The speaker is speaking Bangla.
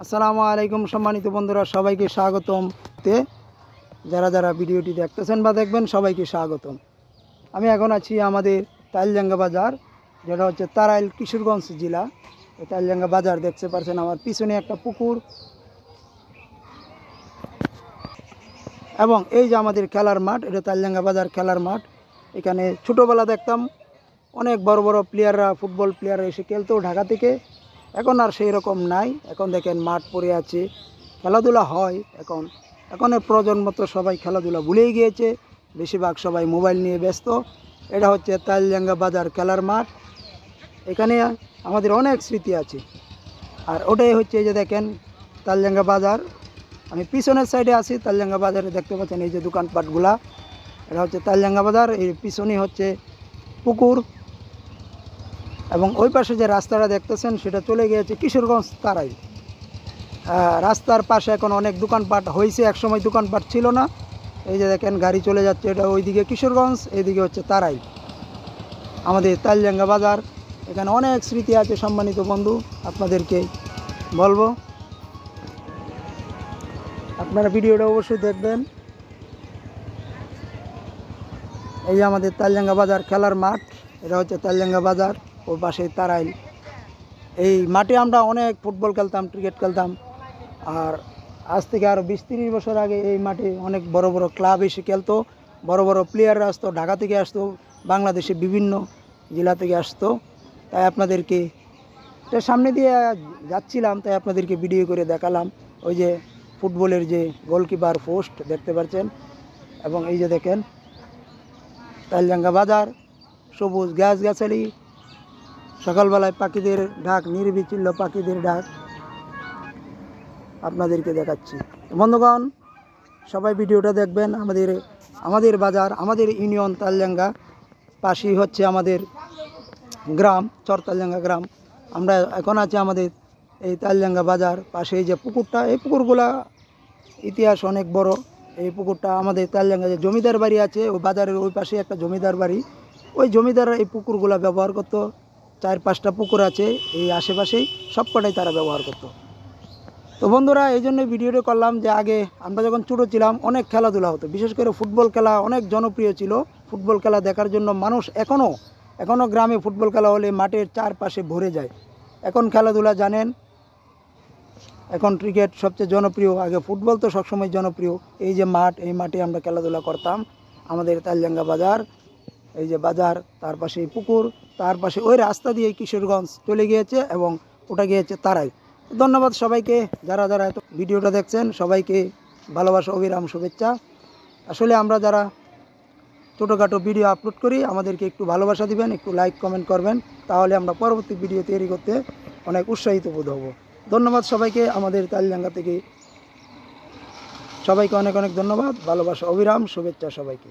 আসসালামু আলাইকুম সম্মানিত বন্ধুরা, সবাইকে স্বাগতম। যারা যারা ভিডিওটি দেখতেছেন বা দেখবেন সবাইকে স্বাগতম। আমি এখন আছি আমাদের তালজাঙ্গা বাজার, যেটা হচ্ছে তারাইল কিশোরগঞ্জ জেলা। তালজাঙ্গা বাজার দেখতে পাচ্ছেন, আমার পিছনে একটা পুকুর এবং এই যে আমাদের খেলার মাঠ, এটা তালজাঙ্গা বাজার খেলার মাঠ। এখানে ছোটোবেলা দেখতাম অনেক বড় বড় প্লেয়াররা, ফুটবল প্লেয়াররা এসে খেলতো ঢাকা থেকে। এখন আর সেই রকম নাই। এখন দেখেন মাঠ পড়ে আছে, খেলাধুলা হয়। এখনের প্রজন্ম তো সবাই খেলাধুলা ভুলেই গিয়েছে, বেশিরভাগ সবাই মোবাইল নিয়ে ব্যস্ত। এটা হচ্ছে তালজাঙ্গা বাজার খেলার মাঠ। এখানে আমাদের অনেক স্মৃতি আছে। আর ওটাই হচ্ছে এই যে দেখেন তালজাঙ্গা বাজার। আমি পিছনের সাইডে আছি, তালজাঙ্গা বাজারে দেখতে পাচ্ছেন এই যে দোকানপাটগুলা, এটা হচ্ছে তালজাঙ্গা বাজার। এর পিছনে হচ্ছে পুকুর এবং ওই পাশে যে রাস্তাটা দেখতেছেন সেটা চলে গিয়েছে কিশোরগঞ্জ তারাইল। রাস্তার পাশে এখন অনেক দোকানপাট হয়েছে, একসময় দোকানপাট ছিল না। এই যে দেখেন গাড়ি চলে যাচ্ছে, এটা ওইদিকে কিশোরগঞ্জ, এইদিকে হচ্ছে তারাইল আমাদের তালজাঙ্গা বাজার। এখানে অনেক স্মৃতি আছে সম্মানিত বন্ধু, আপনাদেরকে বলবো। আপনারা ভিডিওটা অবশ্যই দেখবেন। এই যে আমাদের তালজাঙ্গা বাজার খেলার মাঠ, এটা হচ্ছে তালজাঙ্গা বাজার, ওর পাশে তারাইল। এই মাঠে আমরা অনেক ফুটবল খেলতাম, ক্রিকেট খেলতাম। আর আজ থেকে আরও 20-30 বছর আগে এই মাঠে অনেক বড় বড় ক্লাব এসে খেলতো, বড় বড় প্লেয়াররা আসতো, ঢাকা থেকে আসতো, বাংলাদেশে বিভিন্ন জেলা থেকে আসতো। তাই আপনাদেরকে এটা সামনে দিয়ে যাচ্ছিলাম, তাই আপনাদেরকে ভিডিও করে দেখালাম। ওই যে ফুটবলের যে গোলকিপার পোস্ট দেখতে পাচ্ছেন, এবং এই যে দেখেন তালজাঙ্গা বাজার, সবুজ গাছগাছালি, সকালবেলায় পাখিদের ডাক, নির্বিচ্ছিন্ন পাখিদের ডাক আপনাদেরকে দেখাচ্ছি। বন্ধুগণ, সবাই ভিডিওটা দেখবেন। আমাদের বাজার, আমাদের ইউনিয়ন তালজাঙ্গা, পাশেই হচ্ছে আমাদের গ্রাম, চর তালজাঙ্গা গ্রাম। আমরা এখন আছি আমাদের এই তালজাঙ্গা বাজার পাশে। এই যে পুকুরটা, এই পুকুরগুলা ইতিহাস অনেক বড়। এই পুকুরটা আমাদের তালজাঙ্গা যে জমিদার বাড়ি আছে, ওই বাজারের ওই পাশে একটা জমিদার বাড়ি, ওই জমিদাররা এই পুকুরগুলা ব্যবহার করতো। 4-5টা পুকুর আছে এই আশেপাশেই, সবকটাই তারা ব্যবহার করতো। তো বন্ধুরা, এই জন্যই ভিডিওটা করলাম যে আগে আমরা যখন ছোটো ছিলাম অনেক খেলাধুলা হতো, বিশেষ করে ফুটবল খেলা অনেক জনপ্রিয় ছিল। ফুটবল খেলা দেখার জন্য মানুষ এখনও গ্রামে ফুটবল খেলা হলে মাঠের চারপাশে ভরে যায়। এখন খেলাধুলা জানেন, এখন ক্রিকেট সবচেয়ে জনপ্রিয়। আগে ফুটবল তো সবসময় জনপ্রিয়। এই যে মাঠ, এই মাঠে আমরা খেলাধুলা করতাম। আমাদের তালজাঙ্গা বাজার, এই যে বাজার, তার পাশে পুকুর, তার পাশে ওই রাস্তা দিয়ে কিশোরগঞ্জ চলে গিয়েছে এবং ওটা গিয়েছে তারাইল। ধন্যবাদ সবাইকে, যারা যারা এত ভিডিওটা দেখছেন, সবাইকে ভালোবাসা, অবিরাম শুভেচ্ছা। আসলে আমরা যারা ছোটোখাটো ভিডিও আপলোড করি, আমাদেরকে একটু ভালোবাসা দিবেন, একটু লাইক কমেন্ট করবেন, তাহলে আমরা পরবর্তী ভিডিও তৈরি করতে অনেক উৎসাহিত বোধ হব। ধন্যবাদ সবাইকে, আমাদের তালজাঙ্গা থেকে সবাইকে অনেক অনেক ধন্যবাদ, ভালোবাসা, অবিরাম শুভেচ্ছা সবাইকে।